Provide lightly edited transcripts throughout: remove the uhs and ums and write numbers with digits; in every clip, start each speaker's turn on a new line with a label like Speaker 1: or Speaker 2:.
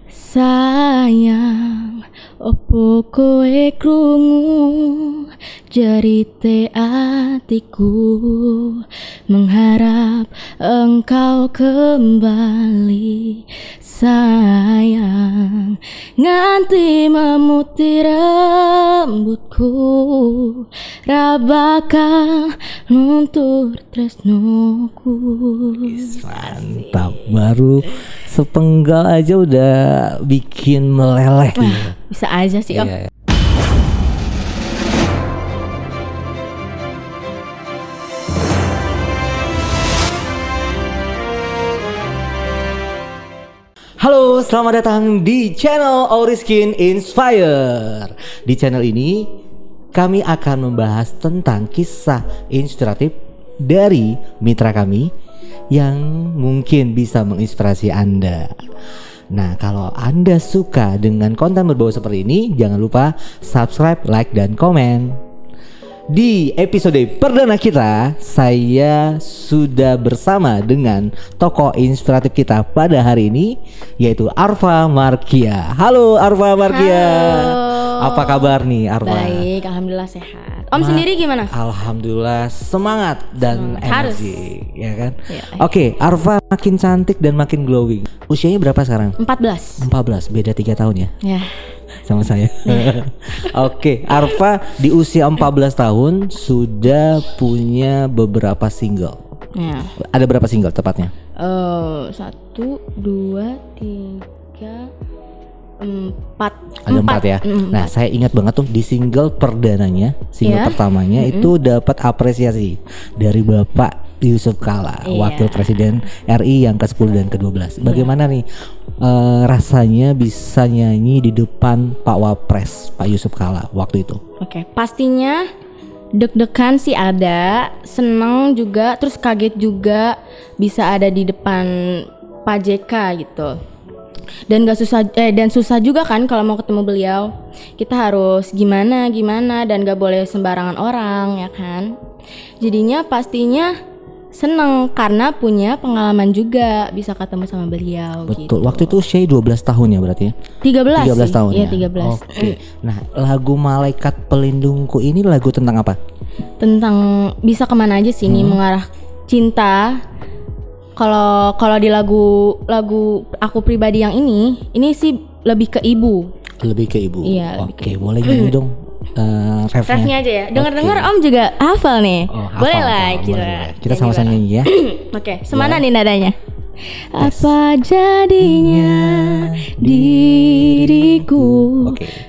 Speaker 1: Sayang, opo kowe krungu jerite atiku, mengharap engkau kembali. Sayang, nganti memutih rambutku, ra bakal luntur tresnoku.
Speaker 2: Mantap, baru sepenggal aja udah bikin meleleh gitu.
Speaker 1: Bisa aja sih Om.
Speaker 2: Iya. Halo, selamat datang di channel Auriskin Inspire. Di channel ini kami akan membahas tentang kisah inspiratif dari mitra kami yang mungkin bisa menginspirasi Anda. Nah, kalau Anda suka dengan konten berbau seperti ini, jangan lupa subscribe, like, dan komen. Di episode perdana kita, saya sudah bersama dengan tokoh inspiratif kita pada hari ini, yaitu Arfa Markia. Halo Arfa Markia.
Speaker 1: Halo.
Speaker 2: Apa kabar nih Arfa?
Speaker 1: Baik, alhamdulillah sehat. Om sendiri gimana?
Speaker 2: Alhamdulillah semangat dan energi, ya kan?
Speaker 1: Ya.
Speaker 2: Oke, Arfa makin cantik dan makin glowing. Usianya berapa sekarang?
Speaker 1: 14.
Speaker 2: 14, beda 3 tahun ya
Speaker 1: Ya.
Speaker 2: sama saya. Oke, Arfa di usia 14 tahun sudah punya beberapa single.
Speaker 1: Ya.
Speaker 2: Ada berapa single tepatnya?
Speaker 1: 1, 2, 3, 4.
Speaker 2: Ada 4 ya. Nah, saya ingat banget tuh di single perdananya, single
Speaker 1: Iya.
Speaker 2: pertamanya itu dapat apresiasi dari Bapak Yusuf Kalla,
Speaker 1: Iya.
Speaker 2: Wakil Presiden RI yang ke-10 dan ke-12. Bagaimana nih rasanya bisa nyanyi di depan Pak Wapres, Pak Yusuf Kalla waktu itu?
Speaker 1: Oke, pastinya deg-degan sih ada, seneng juga, terus kaget juga bisa ada di depan Pak JK gitu. Dan susah juga kan kalau mau ketemu beliau. Kita harus gimana dan gak boleh sembarangan orang, ya kan. Jadinya pastinya seneng karena punya pengalaman juga bisa ketemu sama beliau.
Speaker 2: Betul.
Speaker 1: Gitu.
Speaker 2: Waktu itu usia 12 tahun ya berarti ya?
Speaker 1: 13
Speaker 2: 13
Speaker 1: sih.
Speaker 2: tahun
Speaker 1: Iya,
Speaker 2: ya.
Speaker 1: 13.
Speaker 2: Oke. Nah, lagu Malaikat Pelindungku ini lagu tentang apa?
Speaker 1: Tentang bisa kemana aja sih ini, mengarah cinta. Kalau di lagu aku pribadi yang ini sih lebih ke ibu.
Speaker 2: Lebih ke ibu.
Speaker 1: Iya, lebih
Speaker 2: Oke, boleh nyanyi dong
Speaker 1: Refnya aja ya. Dengar-dengar
Speaker 2: Oke.
Speaker 1: Om juga hafal nih.
Speaker 2: Oh, hafal,
Speaker 1: boleh lah
Speaker 2: hafal,
Speaker 1: kita.
Speaker 2: boleh. Kita sama-sama nyanyi ya.
Speaker 1: Oke, semana nih nadanya? Apa jadinya diriku?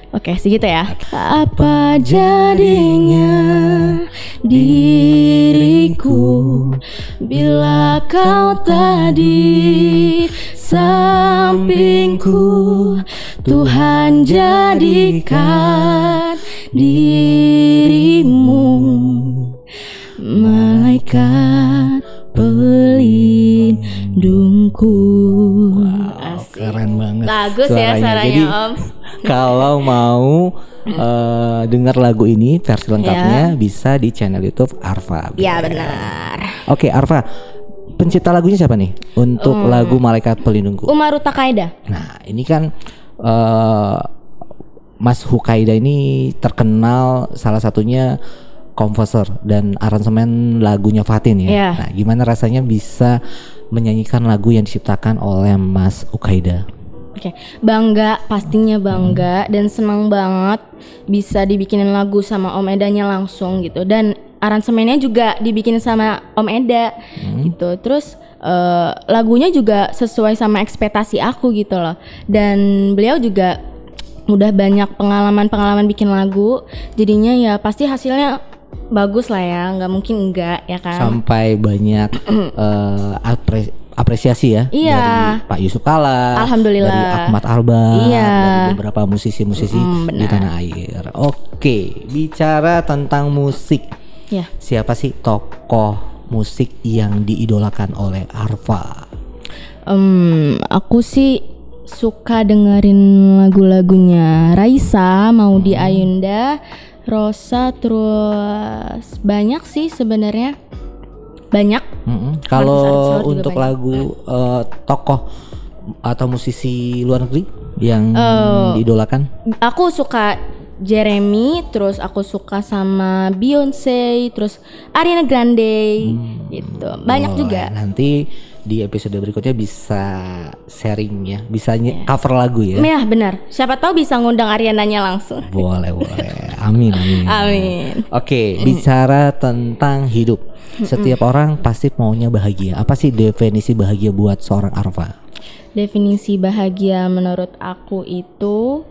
Speaker 1: Oke, segitu ya. Apa jadinya diriku bila kau tadi sampingku? Tuhan jadikan dirimu malaikat pelindungku.
Speaker 2: Wow, keren banget.
Speaker 1: Bagus ya suaranya
Speaker 2: Jadi,
Speaker 1: Om.
Speaker 2: kalau mau dengar lagu ini versi lengkapnya bisa di channel YouTube Arfa.
Speaker 1: Iya benar.
Speaker 2: Oke, Arfa. Pencipta lagunya siapa nih untuk lagu Malaikat Pelindungku?
Speaker 1: Umaru Takaida.
Speaker 2: Nah, ini kan Mas Hukaida ini terkenal salah satunya komposer dan aransemen lagunya Fatin ya.
Speaker 1: Iya.
Speaker 2: Nah, gimana rasanya bisa menyanyikan lagu yang diciptakan oleh Mas Hukaida?
Speaker 1: Oke, bangga, pastinya bangga dan senang banget bisa dibikinin lagu sama Om Edanya langsung gitu, dan aransemennya juga dibikinin sama Om Eda gitu. Terus lagunya juga sesuai sama ekspektasi aku gitu loh, dan beliau juga udah banyak pengalaman bikin lagu, jadinya ya pasti hasilnya bagus lah ya, nggak mungkin enggak ya kan.
Speaker 2: Sampai banyak apresiasi ya.
Speaker 1: Iya.
Speaker 2: Dari Pak Yusuf Kalla,
Speaker 1: Alhamdulillah.
Speaker 2: dari Ahmad Albar,
Speaker 1: Iya.
Speaker 2: dari beberapa musisi-musisi di tanah air. Oke, bicara tentang musik,
Speaker 1: Ya.
Speaker 2: siapa sih tokoh musik yang diidolakan oleh Arfa?
Speaker 1: Aku sih suka dengerin lagu-lagunya Raisa, Maudy Ayunda, Rosa, terus banyak sih sebenarnya. Banyak.
Speaker 2: Kalau
Speaker 1: Artis-artis luar juga
Speaker 2: untuk
Speaker 1: banyak.
Speaker 2: lagu tokoh atau musisi luar negeri yang diidolakan?
Speaker 1: Aku suka Jeremy, terus aku suka sama Beyonce, terus Ariana Grande, gitu. Banyak
Speaker 2: Boleh.
Speaker 1: juga.
Speaker 2: Nanti di episode berikutnya bisa sharing ya, bisa cover lagu ya.
Speaker 1: Ya benar. Siapa tahu bisa ngundang Ariananya langsung.
Speaker 2: Boleh. Amin.
Speaker 1: Amin.
Speaker 2: Oke, bicara tentang hidup. Setiap orang pasti maunya bahagia. Apa sih definisi bahagia buat seorang Arfa?
Speaker 1: Definisi bahagia menurut aku itu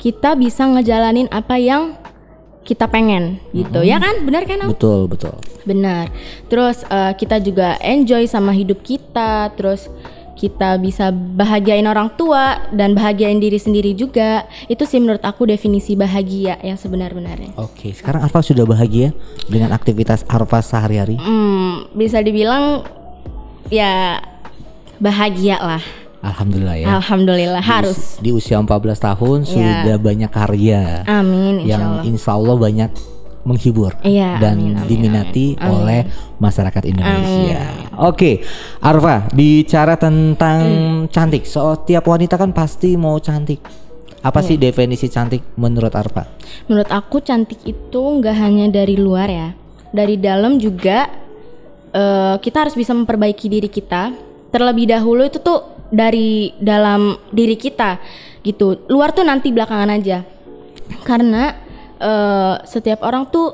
Speaker 1: kita bisa ngejalanin apa yang kita pengen gitu. Ya kan? Benar kan? Om?
Speaker 2: Betul.
Speaker 1: Benar. Terus kita juga enjoy sama hidup kita. Terus kita bisa bahagiain orang tua dan bahagiain diri sendiri juga. Itu sih menurut aku definisi bahagia yang sebenar-benarnya.
Speaker 2: Oke, sekarang Arfa sudah bahagia dengan aktivitas Arfa sehari-hari?
Speaker 1: Bisa dibilang ya bahagia lah.
Speaker 2: Alhamdulillah ya.
Speaker 1: Alhamdulillah harus.
Speaker 2: Di usia 14 tahun sudah banyak karya
Speaker 1: Amin.
Speaker 2: yang insya Allah banyak menghibur dan diminati oleh masyarakat Indonesia. Oke, Arfa, bicara tentang cantik. Setiap wanita kan pasti mau cantik. Apa sih definisi cantik menurut Arfa?
Speaker 1: Menurut aku cantik itu nggak hanya dari luar ya, dari dalam juga. Kita harus bisa memperbaiki diri kita. Terlebih dahulu itu tuh dari dalam diri kita gitu. Luar tuh nanti belakangan aja. Karena setiap orang tuh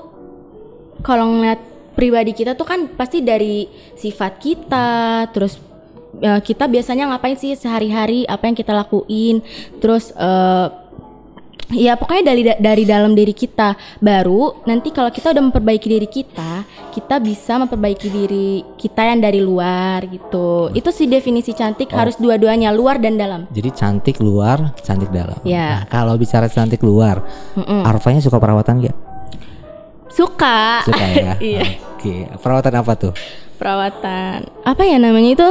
Speaker 1: kalau ngeliat pribadi kita tuh kan pasti dari sifat kita, terus kita biasanya ngapain sih sehari-hari, apa yang kita lakuin, terus ya pokoknya dari dalam diri kita. Baru nanti kalau kita udah memperbaiki diri kita bisa memperbaiki diri kita yang dari luar gitu. Itu sih definisi cantik, harus dua-duanya, luar dan dalam.
Speaker 2: Jadi cantik luar, cantik dalam.
Speaker 1: Ya.
Speaker 2: Nah, kalau bicara cantik luar, Arfanya suka perawatan gak?
Speaker 1: Suka
Speaker 2: ya.
Speaker 1: Iya.
Speaker 2: Oke, perawatan apa tuh?
Speaker 1: Perawatan apa ya namanya itu?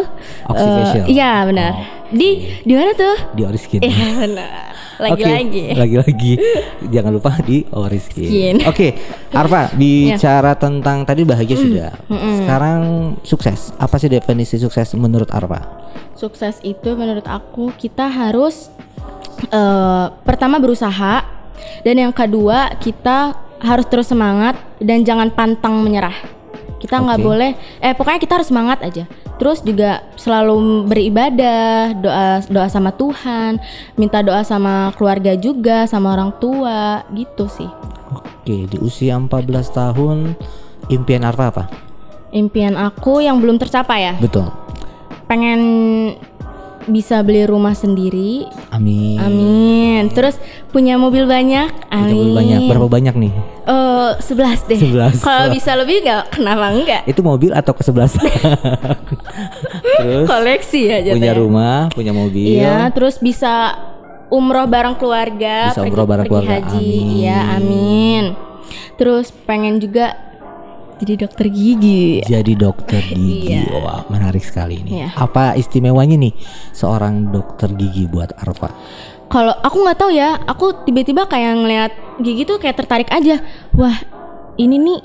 Speaker 2: Oxyfacial.
Speaker 1: Iya benar. Di mana tuh?
Speaker 2: Di Oriskin.
Speaker 1: Iya benar. Lagi-lagi.
Speaker 2: Jangan lupa di Oriskin.
Speaker 1: Skin.
Speaker 2: Oke, Arfa, bicara tentang tadi bahagia sudah. Sekarang sukses. Apa sih definisi sukses menurut Arfa?
Speaker 1: Sukses itu menurut aku kita harus pertama berusaha, dan yang kedua kita harus terus semangat dan jangan pantang menyerah. Kita nggak boleh, pokoknya kita harus semangat aja. Terus juga selalu beribadah, doa sama Tuhan, minta doa sama keluarga juga, sama orang tua, gitu sih.
Speaker 2: Oke, di usia 14 tahun, impian Arfa apa?
Speaker 1: Impian aku yang belum tercapai ya?
Speaker 2: Betul.
Speaker 1: Pengen bisa beli rumah sendiri.
Speaker 2: Amin.
Speaker 1: Terus punya mobil banyak. Amin.
Speaker 2: Punya mobil banyak. Berapa banyak nih?
Speaker 1: 11 deh. 11. Kalau bisa lebih kenapa enggak?
Speaker 2: Itu mobil atau ke-11? Terus
Speaker 1: koleksi ya jatuhnya.
Speaker 2: Punya rumah, punya mobil.
Speaker 1: Iya, terus bisa umroh bareng keluarga.
Speaker 2: Bisa umroh bareng keluarga.
Speaker 1: Haji.
Speaker 2: Amin.
Speaker 1: Iya, amin. Terus pengen juga jadi dokter gigi.
Speaker 2: Jadi dokter gigi.
Speaker 1: Iya.
Speaker 2: Wah, menarik sekali ini.
Speaker 1: Iya.
Speaker 2: Apa istimewanya nih seorang dokter gigi buat Arfa?
Speaker 1: Kalau aku nggak tahu ya, aku tiba-tiba kayak ngeliat gigi tuh kayak tertarik aja. Wah, ini nih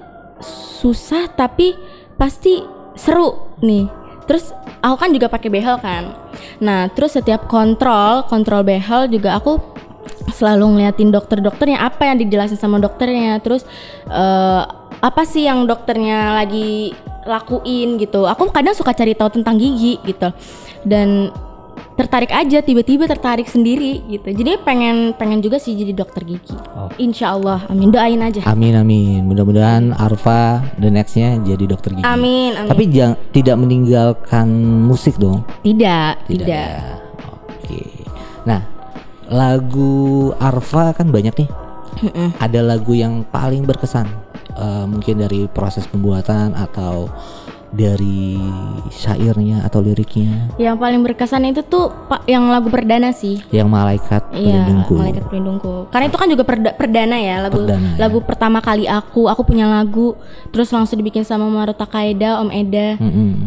Speaker 1: susah tapi pasti seru nih. Terus aku kan juga pakai behel kan. Nah, terus setiap kontrol behel juga aku selalu ngeliatin dokternya, apa yang dijelasin sama dokternya. Terus apa sih yang dokternya lagi lakuin gitu. Aku kadang suka cari tahu tentang gigi gitu. Dan tiba-tiba tertarik sendiri gitu. Jadi pengen juga sih jadi dokter gigi. Insya Allah, amin, doain aja.
Speaker 2: Amin. Mudah-mudahan Arfa the nextnya jadi dokter gigi.
Speaker 1: Amin.
Speaker 2: Tapi tidak meninggalkan musik dong.
Speaker 1: Tidak.
Speaker 2: Ya. Oke. Nah, lagu Arfa kan banyak nih. Ada lagu yang paling berkesan, mungkin dari proses pembuatan atau dari syairnya atau liriknya.
Speaker 1: Yang paling berkesan itu tuh yang lagu perdana sih.
Speaker 2: Yang Malaikat Pelindungku.
Speaker 1: Iya, Malaikat Pelindungku. Karena itu kan juga perdana ya, lagu pertama kali aku punya lagu, terus langsung dibikin sama Maruta Kaeda, Om Eda.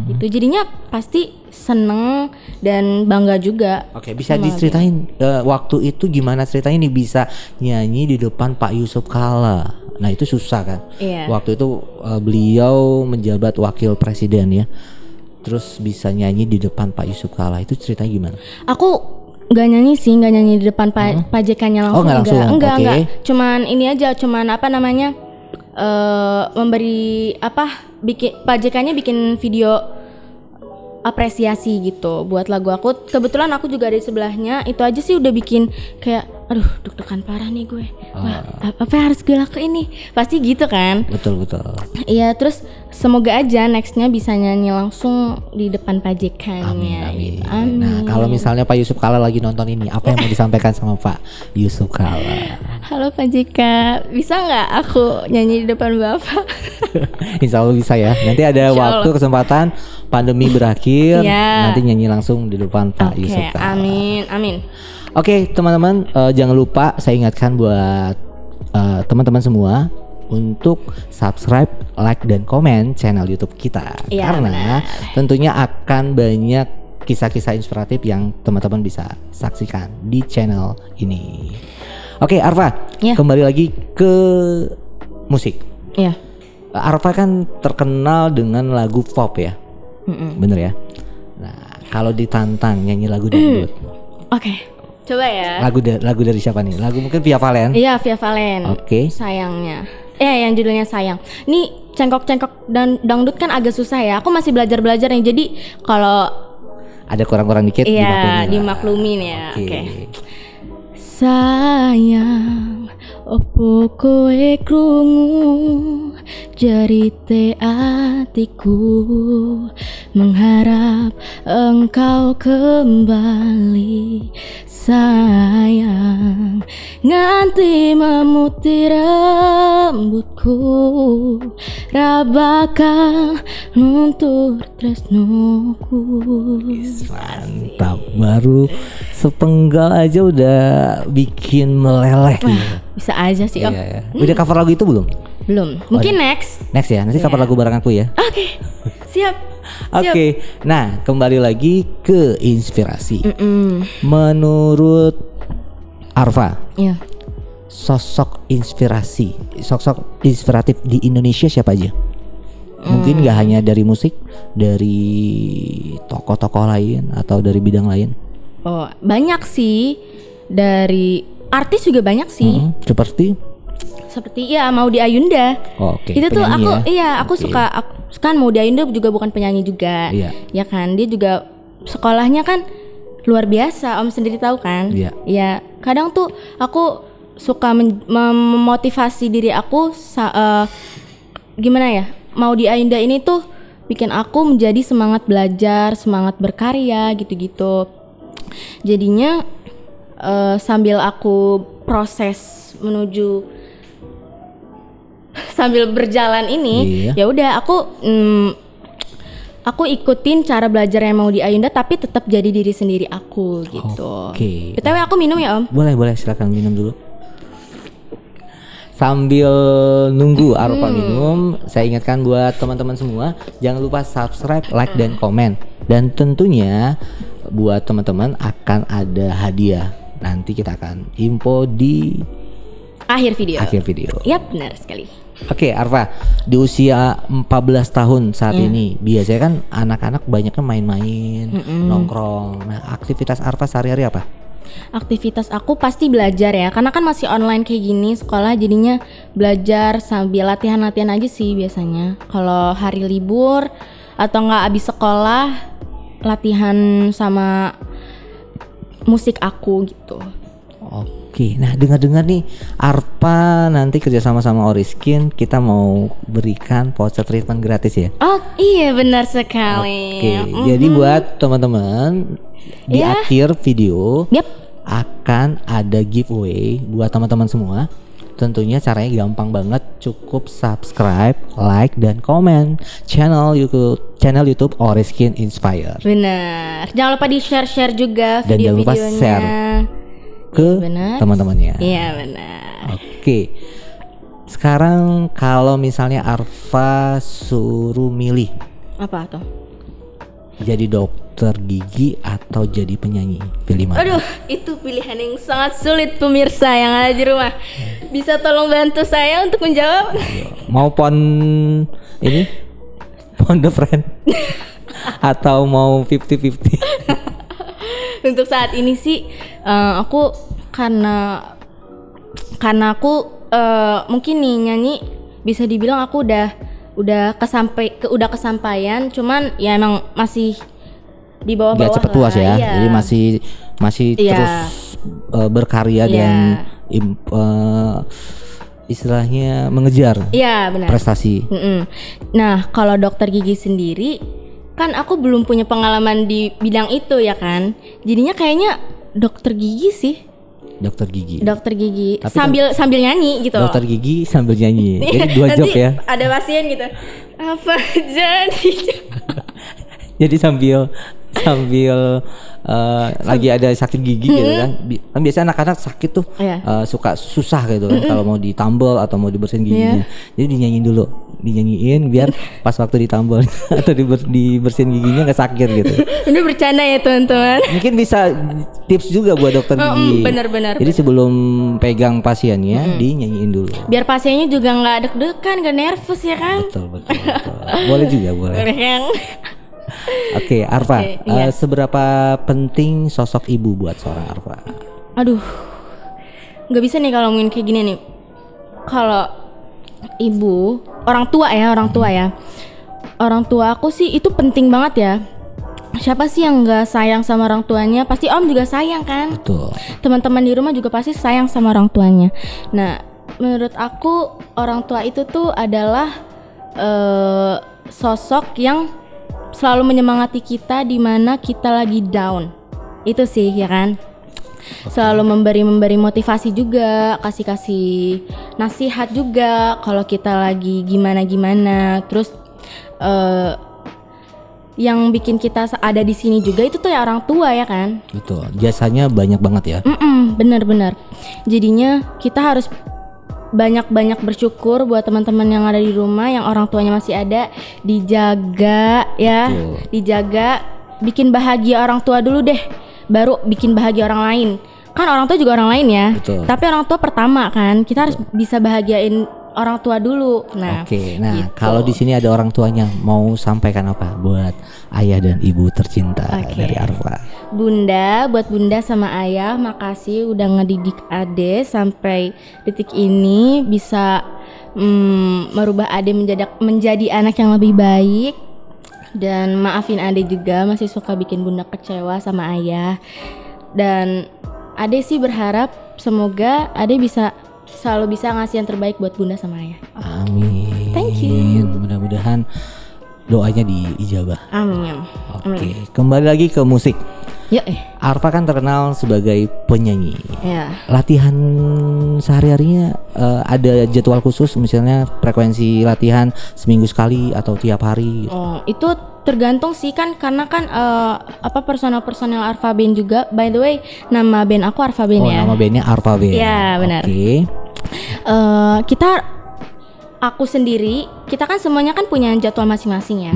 Speaker 1: Gitu. Jadinya pasti seneng dan bangga juga.
Speaker 2: Oke, bisa diceritain waktu itu gimana ceritanya nih bisa nyanyi di depan Pak Yusuf Kalla? Nah, itu susah kan?
Speaker 1: Iya.
Speaker 2: Waktu itu beliau menjabat wakil presiden ya. Terus bisa nyanyi di depan Pak Yusuf Kalla. Itu ceritanya gimana?
Speaker 1: Aku Nggak nyanyi sih, nggak nyanyi di depan pajekannya langsung.
Speaker 2: Oh, nggak langsung.
Speaker 1: Enggak,
Speaker 2: Oke.
Speaker 1: enggak. Cuman ini aja, cuman apa namanya? Memberi bikin pajekannya bikin video apresiasi gitu buat lagu aku. Kebetulan aku juga ada di sebelahnya. Itu aja sih udah bikin kayak aduh deg-degan parah nih gue. Wah, apa yang harus gue lakuin nih? Pasti gitu kan?
Speaker 2: Betul.
Speaker 1: Iya, terus semoga aja nextnya bisa nyanyi langsung di depan pajekannya.
Speaker 2: Amin.
Speaker 1: Gitu. Amin.
Speaker 2: Nah, kalau misalnya Pak Yusuf Kalla lagi nonton ini, apa yang mau disampaikan sama Pak Yusuf Kalla?
Speaker 1: Halo Pak JK, bisa nggak aku nyanyi di depan Bapak?
Speaker 2: Insya Allah bisa ya. Nanti ada
Speaker 1: Insya
Speaker 2: waktu
Speaker 1: Allah.
Speaker 2: kesempatan pandemi berakhir,
Speaker 1: Iya.
Speaker 2: nanti nyanyi langsung di depan Pak
Speaker 1: Oke,
Speaker 2: Yusuf Kalla.
Speaker 1: amin.
Speaker 2: Oke, teman-teman, jangan lupa saya ingatkan buat teman-teman semua untuk subscribe, like, dan komen channel YouTube kita.
Speaker 1: Iya,
Speaker 2: Karena tentunya akan banyak kisah-kisah inspiratif yang teman-teman bisa saksikan di channel ini. Oke, Arfa,
Speaker 1: Iya.
Speaker 2: kembali lagi ke musik.
Speaker 1: Iya.
Speaker 2: Arfa kan terkenal dengan lagu pop ya, bener ya? Nah, kalau ditantang nyanyi lagu dangdut,
Speaker 1: Oke, coba ya.
Speaker 2: lagu dari siapa nih? Lagu mungkin Via Valen.
Speaker 1: Iya, Via Valen.
Speaker 2: Oke.
Speaker 1: Sayangnya. Yang judulnya Sayang. Nih cengkok-cengkok dan dangdut kan agak susah ya. Aku masih belajar nih. Jadi kalau
Speaker 2: Ada kurang-kurang dikit
Speaker 1: iya
Speaker 2: dimaklumin lah.
Speaker 1: dimaklumin ya.
Speaker 2: Oke.
Speaker 1: Oke. Sayang, opo kowe krungu jerite atiku, mengharap engkau kembali. Sayang, nganti memutih rambutku, ra bakal nuntur tresnoku.
Speaker 2: Mantap, baru sepenggal aja udah bikin meleleh gitu.
Speaker 1: Bisa aja sih Om.
Speaker 2: Iya, ya. Udah cover lagu itu belum?
Speaker 1: Belum. Mungkin next.
Speaker 2: Next ya, nanti cover lagu bareng aku ya.
Speaker 1: Oke. Siap.
Speaker 2: Oke, nah kembali lagi ke inspirasi. Menurut Arfa,
Speaker 1: Iya.
Speaker 2: sosok inspiratif di Indonesia siapa aja? Mungkin nggak hanya dari musik, dari tokoh-tokoh lain atau dari bidang lain.
Speaker 1: Oh, banyak sih. Dari artis juga banyak sih.
Speaker 2: Seperti
Speaker 1: Seperti ya Maudy Ayunda.
Speaker 2: oke,
Speaker 1: Itu tuh
Speaker 2: penyanyi
Speaker 1: aku
Speaker 2: ya?
Speaker 1: aku
Speaker 2: Oke.
Speaker 1: suka kan Maudy Ayunda juga bukan penyanyi juga.
Speaker 2: Iya.
Speaker 1: Ya kan, dia juga sekolahnya kan luar biasa. Om sendiri tahu kan?
Speaker 2: Iya.
Speaker 1: Ya, kadang tuh aku suka memotivasi diri aku gimana ya? Maudy Ayunda ini tuh bikin aku menjadi semangat belajar, semangat berkarya gitu-gitu. Jadinya sambil aku proses menuju sambil berjalan ini,
Speaker 2: Iya.
Speaker 1: ya udah aku ikutin cara belajarnya Maudy Ayunda tapi tetap jadi diri sendiri aku gitu.
Speaker 2: Oke.
Speaker 1: BTW aku minum ya Om.
Speaker 2: Boleh silakan minum dulu. Sambil nunggu Arfa minum, saya ingatkan buat teman-teman semua, jangan lupa subscribe, like, dan komen. Dan tentunya buat teman-teman akan ada hadiah. Nanti kita akan info di
Speaker 1: Akhir video.
Speaker 2: akhir video.
Speaker 1: Yap, benar sekali.
Speaker 2: Oke, Arfa, di usia 14 tahun saat ini, biasanya kan anak-anak banyaknya main-main, nongkrong. Nah, aktivitas Arfa sehari-hari apa?
Speaker 1: Aktivitas aku pasti belajar ya, karena kan masih online kayak gini sekolah, jadinya belajar sambil latihan-latihan aja sih biasanya. Kalau hari libur atau nggak abis sekolah, latihan sama musik aku gitu.
Speaker 2: Oke, nah dengar-dengar nih Arfa nanti kerjasama sama Oriskin, kita mau berikan voucher treatment gratis ya.
Speaker 1: Oh iya benar sekali.
Speaker 2: Oke, jadi buat teman-teman di
Speaker 1: Ya.
Speaker 2: akhir video
Speaker 1: Yap.
Speaker 2: akan ada giveaway buat teman-teman semua. Tentunya caranya gampang banget, cukup subscribe, like, dan komen channel YouTube Oriskin Inspire
Speaker 1: Benar. Jangan lupa di share juga
Speaker 2: Dan jangan lupa
Speaker 1: video-videonya.
Speaker 2: share ke
Speaker 1: benar.
Speaker 2: teman-temannya.
Speaker 1: Iya benar.
Speaker 2: Oke. Sekarang kalau misalnya Arfa suruh milih
Speaker 1: Apa tuh?
Speaker 2: jadi dokter gigi atau jadi penyanyi, pilih mana?
Speaker 1: Aduh, itu pilihan yang sangat sulit pemirsa yang ada di rumah. Bisa tolong bantu saya untuk menjawab?
Speaker 2: Mau ini Pond the Friend atau mau 50-50?
Speaker 1: Untuk saat ini sih aku karena aku mungkin nih nyanyi bisa dibilang aku udah kesampaian, cuman ya emang masih di bawah-bawah
Speaker 2: Gak cepet
Speaker 1: lah.
Speaker 2: puas ya.
Speaker 1: Iya.
Speaker 2: Jadi masih
Speaker 1: Iya.
Speaker 2: terus berkarya
Speaker 1: Iya.
Speaker 2: dan istilahnya mengejar
Speaker 1: Iya benar.
Speaker 2: prestasi.
Speaker 1: Nah kalau dokter gigi sendiri kan aku belum punya pengalaman di bidang itu ya kan. Jadinya kayaknya dokter gigi sih.
Speaker 2: Dokter gigi. Tapi
Speaker 1: sambil nyanyi gitu.
Speaker 2: Dokter gigi sambil nyanyi. Jadi 2 job
Speaker 1: Nanti
Speaker 2: ya.
Speaker 1: ada pasien gitu. Apa jadi?
Speaker 2: Jadi sambil lagi ada sakit gigi gitu kan. Kan biasanya anak-anak sakit tuh
Speaker 1: Iya.
Speaker 2: suka susah gitu kan kalau mau ditambal atau mau dibersihin giginya. Jadi dinyanyiin biar pas waktu ditambal atau dibersihin giginya nggak sakit gitu.
Speaker 1: Ini bercanda ya teman-teman.
Speaker 2: Mungkin bisa tips juga buat dokter gigi.
Speaker 1: Benar.
Speaker 2: Jadi sebelum pegang pasiennya dinyanyiin dulu.
Speaker 1: Biar pasiennya juga nggak deg-degan, nggak nervous ya kan?
Speaker 2: Betul. Boleh juga boleh.
Speaker 1: Boleh kan?
Speaker 2: Oke, Arfa,
Speaker 1: Oke, iya.
Speaker 2: seberapa penting sosok ibu buat seorang Arfa?
Speaker 1: Aduh, nggak bisa nih kalau ngomongin kayak gini nih. Kalau ibu, orang tua ya. Orang tua aku sih itu penting banget ya. Siapa sih yang nggak sayang sama orang tuanya? Pasti Om juga sayang kan?
Speaker 2: Betul.
Speaker 1: Teman-teman di rumah juga pasti sayang sama orang tuanya. Nah, menurut aku orang tua itu tuh adalah sosok yang selalu menyemangati kita di mana kita lagi down. Itu sih ya kan. Selalu memberi motivasi juga, kasih nasihat juga kalau kita lagi gimana. Terus yang bikin kita ada di sini juga itu tuh ya orang tua ya kan.
Speaker 2: Betul. Jasanya banyak banget ya.
Speaker 1: Bener. Jadinya kita harus banyak bersyukur buat teman-teman yang ada di rumah, yang orang tuanya masih ada, dijaga ya.
Speaker 2: Betul.
Speaker 1: Dijaga, bikin bahagia orang tua dulu deh, baru bikin bahagia orang lain. Kan orang tua juga orang lain ya.
Speaker 2: Betul.
Speaker 1: Tapi orang tua pertama kan, kita harus bisa bahagiain orang tua dulu. Nah,
Speaker 2: Oke, nah
Speaker 1: gitu.
Speaker 2: kalau di sini ada orang tuanya, mau sampaikan apa buat ayah dan ibu tercinta dari Arfa?
Speaker 1: Buat bunda sama ayah, makasih udah ngedidik Ade sampai detik ini bisa merubah Ade menjadi anak yang lebih baik. Dan maafin Ade juga masih suka bikin bunda kecewa sama ayah. Dan Ade sih berharap semoga Ade selalu bisa ngasih yang terbaik buat bunda sama ayah.
Speaker 2: Amin.
Speaker 1: Thank you.
Speaker 2: Mudah-mudahan doanya diijabah.
Speaker 1: Amin.
Speaker 2: Oke, kembali lagi ke musik.
Speaker 1: Yuk
Speaker 2: Arfa kan terkenal sebagai penyanyi.
Speaker 1: ya.
Speaker 2: Latihan sehari-harinya ada jadwal khusus, misalnya frekuensi latihan seminggu sekali atau tiap hari?
Speaker 1: Oh, itu tergantung sih kan, karena kan personel Arfa Band juga. By the way, nama band aku Arfa Band ya.
Speaker 2: Nama bandnya Arfa Band.
Speaker 1: Iya, benar.
Speaker 2: Oke.
Speaker 1: Aku sendiri, kita kan semuanya kan punya jadwal masing-masing ya.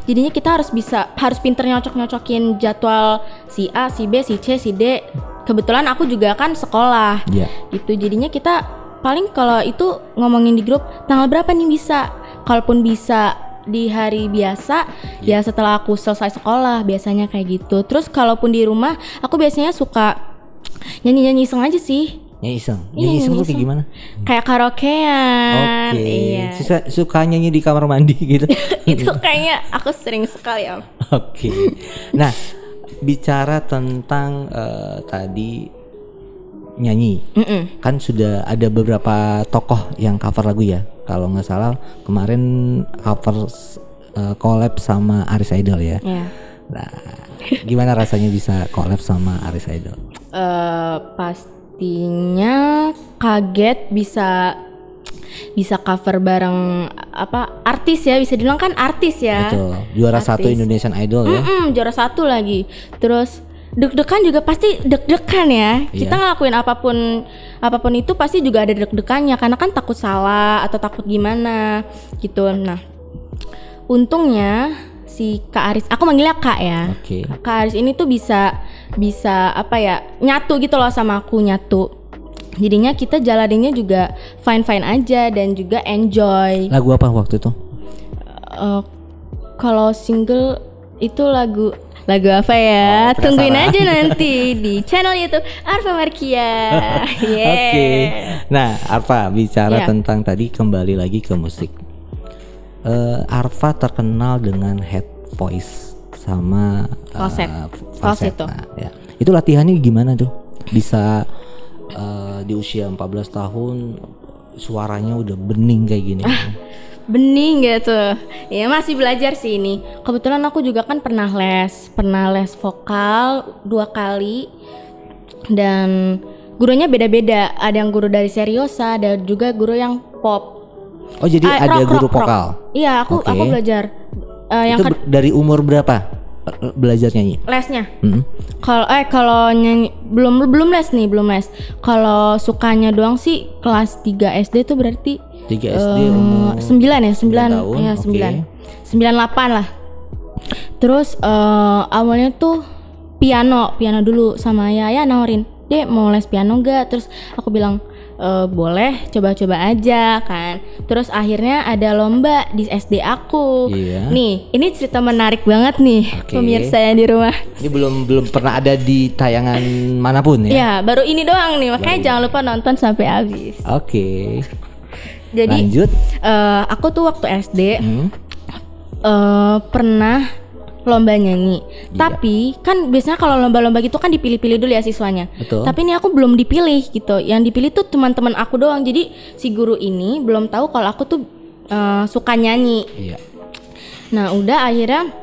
Speaker 1: Jadinya kita harus pinter nyocok-nyocokin jadwal si A, si B, si C, si D. Kebetulan aku juga kan sekolah.
Speaker 2: Iya.
Speaker 1: Gitu. Jadinya kita paling kalau itu ngomongin di grup tanggal berapa nih bisa. Kalaupun bisa di hari biasa ya setelah aku selesai sekolah biasanya kayak gitu. Terus kalaupun di rumah aku biasanya suka nyanyi-nyanyi iseng aja sih.
Speaker 2: Nyanyi iseng.
Speaker 1: Iya,
Speaker 2: Nyanyi iseng tuh
Speaker 1: nyanyi
Speaker 2: kayak
Speaker 1: iseng.
Speaker 2: gimana?
Speaker 1: Kayak karaokean.
Speaker 2: Oke.
Speaker 1: Iya.
Speaker 2: Suka nyanyi di kamar mandi gitu.
Speaker 1: Itu kayaknya aku sering sekali ya.
Speaker 2: Oke. Nah, bicara tentang tadi nyanyi, kan sudah ada beberapa tokoh yang cover lagu ya. Kalau nggak salah kemarin cover collab sama Aris Idol ya.
Speaker 1: Iya.
Speaker 2: Nah, gimana rasanya bisa collab sama Aris Idol?
Speaker 1: Pastinya kaget bisa cover bareng artis ya, bisa dibilang kan artis ya.
Speaker 2: Betul. Juara
Speaker 1: Artis.
Speaker 2: 1 Indonesian Idol ya.
Speaker 1: Juara 1 lagi. Terus deg-degan juga pasti deg-degan ya.
Speaker 2: Iya.
Speaker 1: Kita ngelakuin apapun itu pasti juga ada deg-degannya karena kan takut salah atau takut gimana gitu. Nah, untungnya si Kak Aris, aku manggilnya Kak ya.
Speaker 2: Oke.
Speaker 1: Kak Aris ini tuh bisa nyatu gitu loh sama aku, nyatu. Jadinya kita jalaninnya juga fine aja dan juga enjoy.
Speaker 2: Lagu apa waktu itu?
Speaker 1: Kalau single itu lagu Lagu apa ya?
Speaker 2: Oh,
Speaker 1: Tungguin
Speaker 2: penasaran.
Speaker 1: aja nanti di channel YouTube Arfa Markia. Yeah.
Speaker 2: Oke. Nah, Arfa bicara
Speaker 1: Ya.
Speaker 2: tentang tadi, kembali lagi ke musik. Arfa terkenal dengan head voice sama
Speaker 1: Falset.
Speaker 2: falset.
Speaker 1: Falset tuh.
Speaker 2: Nah, ya. Itu latihannya gimana tuh? Bisa di usia 14 tahun suaranya udah bening kayak gini.
Speaker 1: Bening gitu. Ya masih belajar sih ini. Kebetulan aku juga kan pernah les vokal 2 kali. Dan gurunya beda-beda. Ada yang guru dari seriosa, ada juga guru yang pop.
Speaker 2: Oh, jadi ada guru vokal.
Speaker 1: Iya, aku
Speaker 2: Oke.
Speaker 1: belajar. Yang
Speaker 2: Itu dari umur berapa belajar nyanyi?
Speaker 1: lesnya.
Speaker 2: Mm-mm.
Speaker 1: Kalau nyanyi belum les. Kalau sukanya doang sih kelas 3 SD tuh berarti
Speaker 2: 3 SD umur
Speaker 1: 9 ya, 9
Speaker 2: tahun,
Speaker 1: ya,
Speaker 2: oke.
Speaker 1: 98 lah. Terus awalnya tuh piano dulu sama ayah nawarin, "Dek, mau les piano gak?" Terus aku bilang, boleh, coba-coba aja kan. Terus akhirnya ada lomba di SD aku.
Speaker 2: Iya.
Speaker 1: Nih, ini cerita menarik banget nih,
Speaker 2: Oke.
Speaker 1: pemirsa yang di rumah.
Speaker 2: Ini belum pernah ada di tayangan manapun ya?
Speaker 1: Ya, baru ini doang nih, makanya jangan lupa nonton sampai habis.
Speaker 2: Oke.
Speaker 1: Jadi,
Speaker 2: Lanjut.
Speaker 1: aku tuh waktu SD
Speaker 2: Hmm.
Speaker 1: pernah lomba nyanyi.
Speaker 2: Iya.
Speaker 1: Tapi kan biasanya kalau lomba-lomba gitu kan dipilih-pilih dulu ya siswanya.
Speaker 2: Betul.
Speaker 1: Tapi ini aku belum dipilih gitu. Yang dipilih tuh teman-teman aku doang. Jadi si guru ini belum tahu kalau aku tuh suka nyanyi.
Speaker 2: Iya.
Speaker 1: Nah, udah akhirnya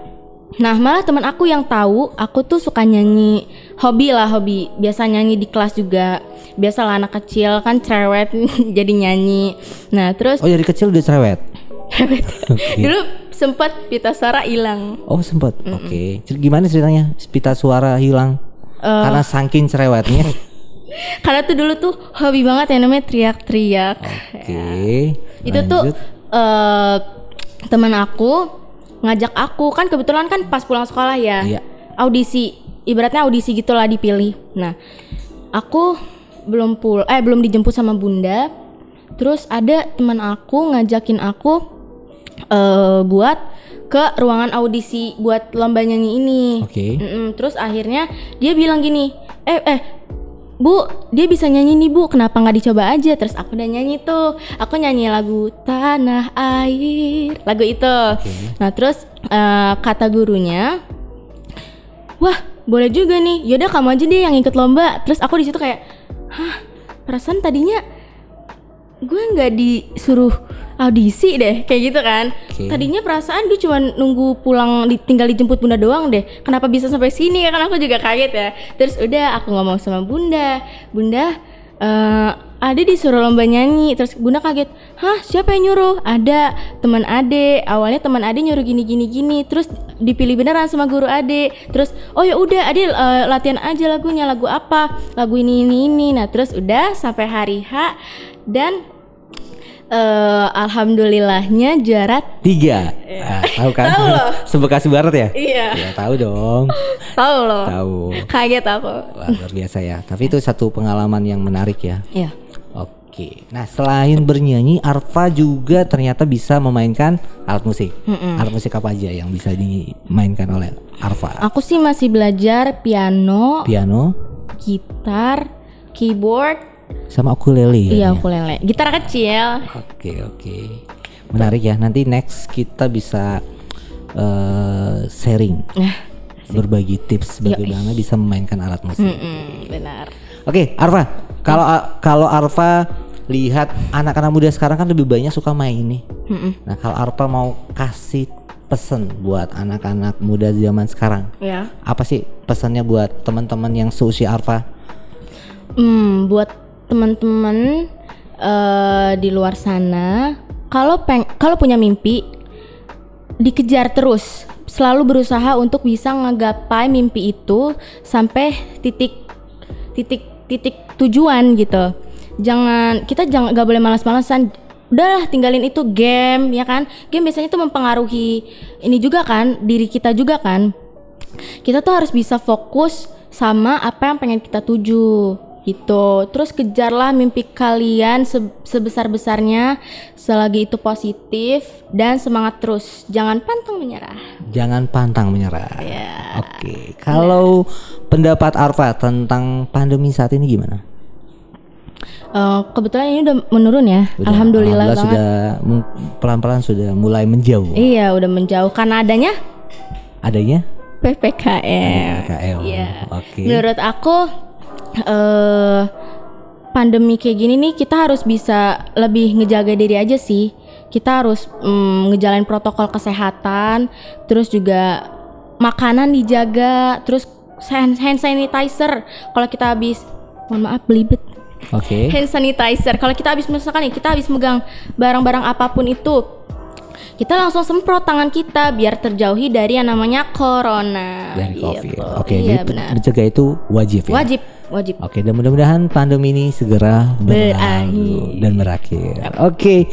Speaker 1: malah teman aku yang tahu aku tuh suka nyanyi. Hobi. Biasa nyanyi di kelas juga. Biasalah anak kecil kan cerewet jadi nyanyi. Nah, terus
Speaker 2: Oh, dari kecil udah cerewet. Oke.
Speaker 1: dulu sempat pita suara hilang.
Speaker 2: Oh, sempat. Oke. Gimana ceritanya? Pita suara hilang karena saking cerewetnya.
Speaker 1: Karena tuh dulu tuh hobi banget yang namanya teriak-teriak.
Speaker 2: Oke.
Speaker 1: Itu tuh
Speaker 2: Lanjut.
Speaker 1: teman aku ngajak aku, kan kebetulan kan pas pulang sekolah ya.
Speaker 2: Iya.
Speaker 1: Audisi, ibaratnya audisi gitulah dipilih. Nah, aku belum dijemput sama bunda. Terus ada teman aku ngajakin aku buat ke ruangan audisi buat lomba nyanyi ini.
Speaker 2: Oke.
Speaker 1: Terus akhirnya dia bilang gini, Bu, dia bisa nyanyi nih Bu, kenapa nggak dicoba aja? Terus aku udah nyanyi tuh, aku nyanyi lagu Tanah Air, lagu itu. Nah terus kata gurunya, wah boleh juga nih, yaudah kamu aja deh yang ikut lomba. Terus aku di situ kayak, hah, perasaan tadinya gue nggak disuruh audisi deh, kayak gitu kan.
Speaker 2: Oke.
Speaker 1: Tadinya perasaan gue cuma nunggu pulang, tinggal dijemput bunda doang deh. Kenapa bisa sampai sini ya, kan aku juga kaget ya. Terus udah aku ngomong sama bunda, Ade disuruh lomba nyanyi. Terus bunda kaget, hah siapa yang nyuruh? Ada teman Ade, awalnya teman Ade nyuruh gini. Terus dipilih beneran sama guru Ade. Terus oh ya udah Ade latihan aja lagunya, lagu apa? Lagu ini. Nah terus udah sampai hari H dan alhamdulillahnya juara
Speaker 2: 3. Nah, tahu kan?
Speaker 1: Tahu loh.
Speaker 2: Sebekasi Barat ya?
Speaker 1: Iya.
Speaker 2: Ya, tahu dong.
Speaker 1: Tahu loh.
Speaker 2: Tahu.
Speaker 1: Kaget aku.
Speaker 2: Wah, luar biasa ya. Tapi itu satu pengalaman yang menarik ya.
Speaker 1: Iya.
Speaker 2: Oke. Nah, selain bernyanyi, Arfa juga ternyata bisa memainkan alat musik. Alat musik apa aja yang bisa dimainkan oleh Arfa?
Speaker 1: Aku sih masih belajar piano, gitar, keyboard,
Speaker 2: sama ukulele.
Speaker 1: iya
Speaker 2: ya?
Speaker 1: ukulele, gitar kecil.
Speaker 2: Oke. Menarik ya. Nanti next kita bisa sharing, berbagi tips bagaimana bisa memainkan alat musik.
Speaker 1: Benar.
Speaker 2: Oke, Arfa. Kalau Arfa lihat anak-anak muda sekarang kan lebih banyak suka main nih. Nah, kalau Arfa mau kasih pesan buat anak-anak muda zaman sekarang,
Speaker 1: Ya.
Speaker 2: apa sih pesannya buat teman-teman yang seusia Arfa?
Speaker 1: Buat teman-teman di luar sana, kalau punya mimpi, dikejar terus. Selalu berusaha untuk bisa ngegapai mimpi itu sampai titik tujuan gitu. Kita nggak boleh malas-malasan. Udahlah tinggalin itu game ya kan. Game biasanya tuh mempengaruhi ini juga kan, diri kita juga kan. Kita tuh harus bisa fokus sama apa yang pengen kita tuju. gitu. Terus kejarlah mimpi kalian sebesar-besarnya selagi itu positif dan semangat terus. Jangan pantang menyerah.
Speaker 2: Jangan pantang menyerah.
Speaker 1: Ya.
Speaker 2: Oke. Kalau pendapat Arfa tentang pandemi saat ini gimana?
Speaker 1: Kebetulan ini udah menurun ya. Alhamdulillah banget.
Speaker 2: Sudah pelan-pelan sudah mulai menjauh.
Speaker 1: Iya, udah menjauh karena adanya PPKM. Iya.
Speaker 2: Oke.
Speaker 1: Menurut aku pandemi kayak gini nih kita harus bisa lebih ngejaga diri aja sih. Kita harus ngejalanin protokol kesehatan, terus juga makanan dijaga, terus hand sanitizer. Kalau kita habis, mohon maaf belibet.
Speaker 2: Oke.
Speaker 1: Hand sanitizer. Kalau kita habis misalkan nih, kita habis megang barang-barang apapun itu, kita langsung semprot tangan kita biar terjauhi dari yang namanya corona.
Speaker 2: Dari COVID.
Speaker 1: Gitu.
Speaker 2: Oke,
Speaker 1: Iya,
Speaker 2: jadi
Speaker 1: benar.
Speaker 2: mencegah itu wajib ya.
Speaker 1: Wajib.
Speaker 2: Oke, dan mudah-mudahan pandemi ini segera berlalu dan berakhir. Oke.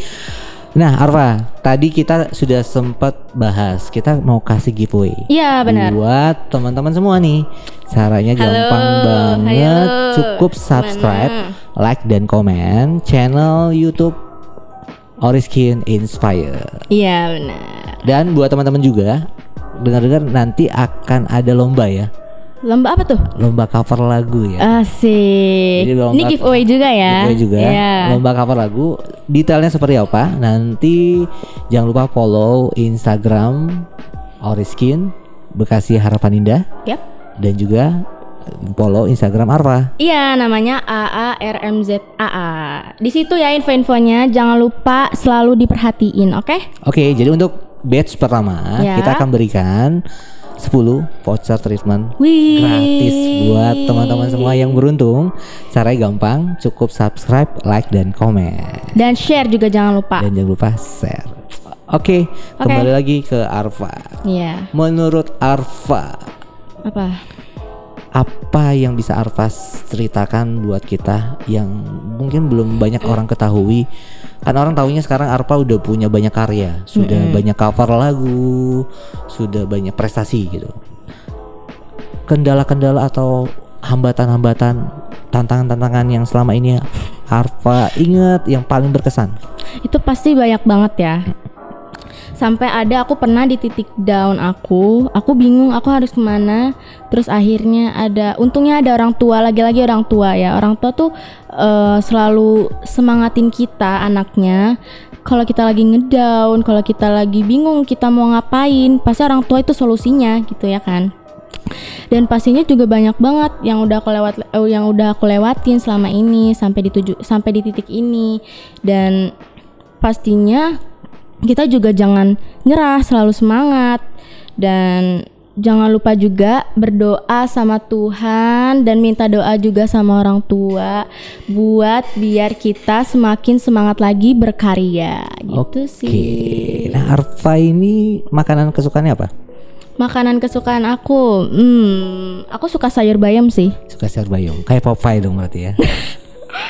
Speaker 2: Nah, Arfa, tadi kita sudah sempat bahas kita mau kasih giveaway.
Speaker 1: Iya, benar.
Speaker 2: Buat teman-teman semua nih. Caranya gampang banget. Cukup subscribe, like dan komen channel YouTube Oriskin Inspire.
Speaker 1: Iya, benar.
Speaker 2: Dan buat teman-teman juga, dengar-dengar nanti akan ada lomba ya.
Speaker 1: Lomba apa tuh?
Speaker 2: Lomba cover lagu ya.
Speaker 1: Asik.
Speaker 2: Jadi lomba
Speaker 1: Ini giveaway juga ya.
Speaker 2: Giveaway juga.
Speaker 1: Iya.
Speaker 2: Lomba cover lagu. Detailnya seperti apa? Nanti jangan lupa follow Instagram Oriskin Bekasi Harapan Indah.
Speaker 1: Yap.
Speaker 2: Dan juga follow Instagram Arfa.
Speaker 1: Iya, namanya AARMZAA. Di situ ya info-infonya. Jangan lupa selalu diperhatiin, oke?
Speaker 2: Oke, jadi untuk batch pertama
Speaker 1: Ya.
Speaker 2: kita akan berikan 10 voucher treatment
Speaker 1: Wih.
Speaker 2: gratis buat teman-teman semua yang beruntung. Caranya gampang, cukup subscribe, like dan komen.
Speaker 1: Dan share juga jangan lupa.
Speaker 2: Dan jangan lupa share. Oke, kembali lagi ke Arfa.
Speaker 1: Iya.
Speaker 2: Menurut Arfa, apa yang bisa Arfa ceritakan buat kita yang mungkin belum banyak orang ketahui? Kan orang taunya sekarang Arfa udah punya banyak karya, sudah banyak cover lagu, sudah banyak prestasi gitu. Kendala-kendala atau hambatan-hambatan, tantangan-tantangan yang selama ini Arfa ingat yang paling berkesan?
Speaker 1: Itu pasti banyak banget ya. Sampai ada aku pernah di titik down aku bingung aku harus kemana. Terus akhirnya untungnya ada orang tua, lagi-lagi orang tua ya. Orang tua tuh selalu semangatin kita anaknya. Kalau kita lagi ngedown, kalau kita lagi bingung kita mau ngapain, pasti orang tua itu solusinya gitu ya kan. Dan pastinya juga banyak banget yang udah aku lewatin selama ini sampai di titik ini. Dan pastinya kita juga jangan nyerah, selalu semangat. Dan jangan lupa juga berdoa sama Tuhan dan minta doa juga sama orang tua buat biar kita semakin semangat lagi berkarya gitu sih.
Speaker 2: Nah, Arfa ini makanan kesukaannya apa?
Speaker 1: Makanan kesukaan aku, aku suka sayur bayam sih.
Speaker 2: Suka sayur bayam, kayak Popeye dong berarti ya.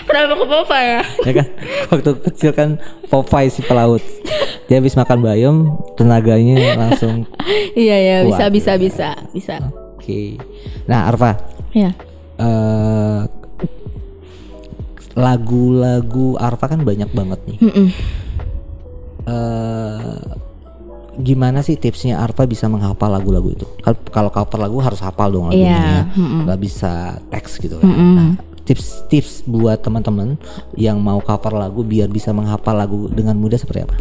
Speaker 1: Kenapa ke Popeye ya?
Speaker 2: Ya kan, waktu kecil kan Popeye si pelaut. Dia habis makan bayam, tenaganya langsung.
Speaker 1: Iya
Speaker 2: kuat,
Speaker 1: bisa.
Speaker 2: Oke. Nah, Arfa.
Speaker 1: Ya.
Speaker 2: Lagu-lagu Arfa kan banyak banget nih. Gimana sih tipsnya Arfa bisa menghafal lagu-lagu itu? Kalau cover lagu harus hafal dong lagunya, nggak bisa teks gitu kan. Nah, tips-tips buat teman-teman yang mau cover lagu biar bisa menghafal lagu dengan mudah seperti apa?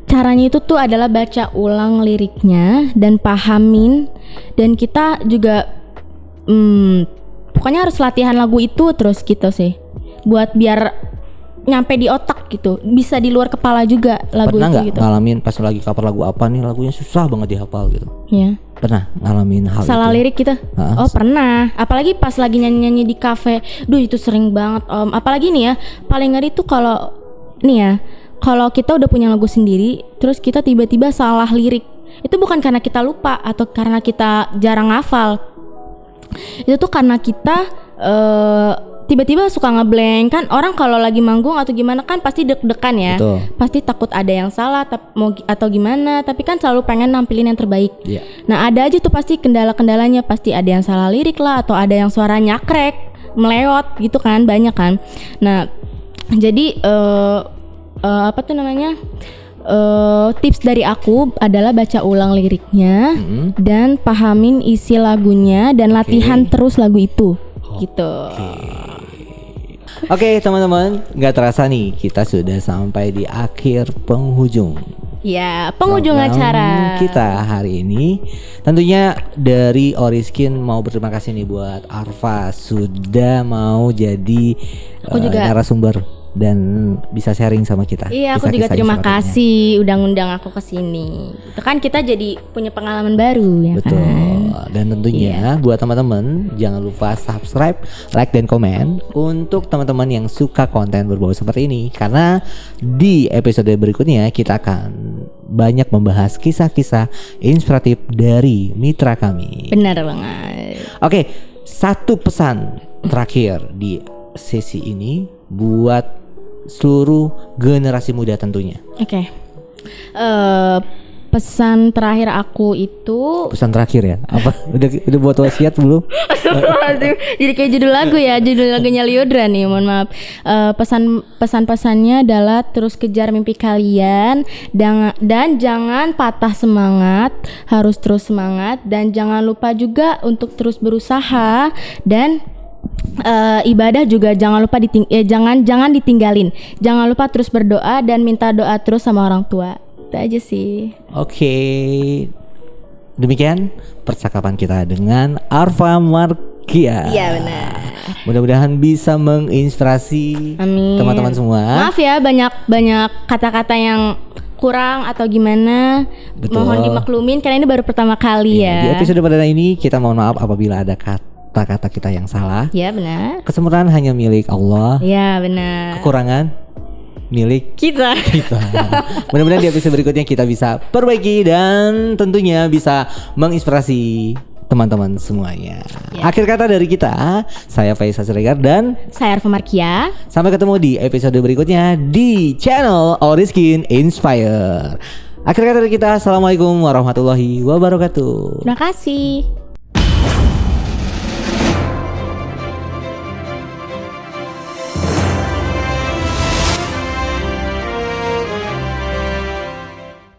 Speaker 1: Caranya itu tuh adalah baca ulang liriknya dan pahamin. Dan kita juga pokoknya harus latihan lagu itu terus gitu sih, buat biar nyampe di otak gitu, bisa di luar kepala juga lagu.
Speaker 2: Pernah
Speaker 1: itu
Speaker 2: nggak
Speaker 1: gitu.
Speaker 2: ngalamin pas lagi cover lagu apa nih lagunya susah banget dihafal gitu?
Speaker 1: Ya.
Speaker 2: Pernah ngalamin hal
Speaker 1: Salah
Speaker 2: itu?
Speaker 1: lirik kita? Oh pernah. Apalagi pas lagi nyanyi-nyanyi di kafe. Duh itu sering banget om. Apalagi nih ya, paling ngeri tuh kalau nih ya, kalau kita udah punya lagu sendiri, terus kita tiba-tiba salah lirik. Itu bukan karena kita lupa atau karena kita jarang ngafal. Itu tuh karena kita tiba-tiba suka ngeblank kan. Orang kalau lagi manggung atau gimana kan pasti deg-degan ya.
Speaker 2: Betul.
Speaker 1: Pasti takut ada yang salah atau gimana. Tapi kan selalu pengen nampilin yang terbaik.
Speaker 2: Iya.
Speaker 1: Nah ada aja tuh pasti kendala-kendalanya. Pasti ada yang salah lirik lah, atau ada yang suara nyakrek, melewat gitu kan, banyak kan. Nah, jadi apa tuh namanya? Tips dari aku adalah baca ulang liriknya dan pahamin isi lagunya dan latihan terus lagu itu gitu.
Speaker 2: Oke teman-teman, nggak terasa nih kita sudah sampai di akhir penghujung
Speaker 1: Ya, penghujung
Speaker 2: program
Speaker 1: acara
Speaker 2: kita hari ini. Tentunya dari Oriskin mau berterima kasih nih buat Arfa sudah mau jadi
Speaker 1: Aku juga
Speaker 2: narasumber dan bisa sharing sama kita.
Speaker 1: Iya, aku juga terima kasih udah ngundang aku ke sini. Itu kan kita jadi punya pengalaman baru ya.
Speaker 2: Betul.
Speaker 1: Kan.
Speaker 2: Dan tentunya buat teman-teman jangan lupa subscribe, like dan komen untuk teman-teman yang suka konten berbau seperti ini, karena di episode berikutnya kita akan banyak membahas kisah-kisah inspiratif dari mitra kami.
Speaker 1: Benar banget.
Speaker 2: Oke, satu pesan terakhir di sesi ini buat seluruh generasi muda tentunya.
Speaker 1: Oke. Pesan terakhir aku itu
Speaker 2: Pesan terakhir ya? Apa? Udah buat wasiat belum?
Speaker 1: jadi kayak judul lagu ya, judul lagunya Lyodra nih, mohon maaf. Pesan-pesannya adalah terus kejar mimpi kalian dan jangan patah semangat, harus terus semangat, dan jangan lupa juga untuk terus berusaha, dan ibadah juga jangan lupa jangan ditinggalin. Jangan lupa terus berdoa dan minta doa terus sama orang tua. Itu aja sih.
Speaker 2: Oke. Demikian percakapan kita dengan Arfa Markia.
Speaker 1: Iya benar.
Speaker 2: Mudah-mudahan bisa menginspirasi
Speaker 1: Amin.
Speaker 2: teman-teman semua.
Speaker 1: Maaf ya banyak kata-kata yang kurang atau gimana.
Speaker 2: Betul.
Speaker 1: Mohon dimaklumin karena ini baru pertama kali ya.
Speaker 2: Di episode perdana ini kita mohon maaf apabila ada kata-kata kita yang salah.
Speaker 1: Ya benar.
Speaker 2: Kesempurnaan hanya milik Allah.
Speaker 1: Ya benar.
Speaker 2: Kekurangan milik
Speaker 1: Kita.
Speaker 2: Mudah-mudahan di episode berikutnya kita bisa perbaiki dan tentunya bisa menginspirasi teman-teman semuanya.
Speaker 1: Ya.
Speaker 2: Akhir kata dari kita, saya Faisal Siregar dan
Speaker 1: Saya Arfa Markia.
Speaker 2: sampai ketemu di episode berikutnya di channel Oriskin Inspire. Akhir kata dari kita, assalamualaikum warahmatullahi wabarakatuh.
Speaker 1: Terima kasih.